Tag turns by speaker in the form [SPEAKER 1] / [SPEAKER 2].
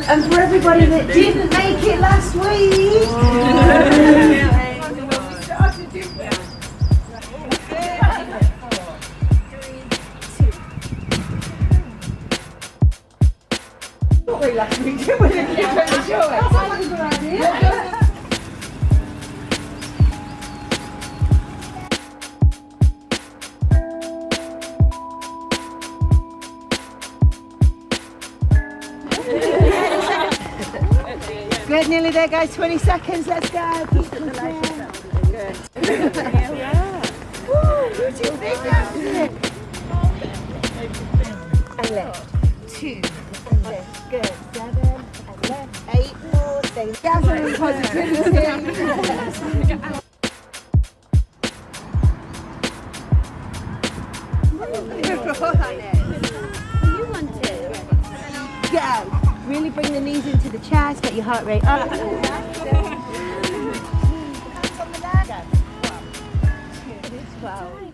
[SPEAKER 1] And for everybody that didn't make it last week. Not really last week, did we? That's a good idea. Good, nearly there guys, 20 seconds, let's go. Keep the good. Woo, who do you think that's it? And left, 2, and left, good, 7, and left, 8 more, stay gathering positivity. You want it? Go. Really bring the knees into the chest, get your heart rate up. 12.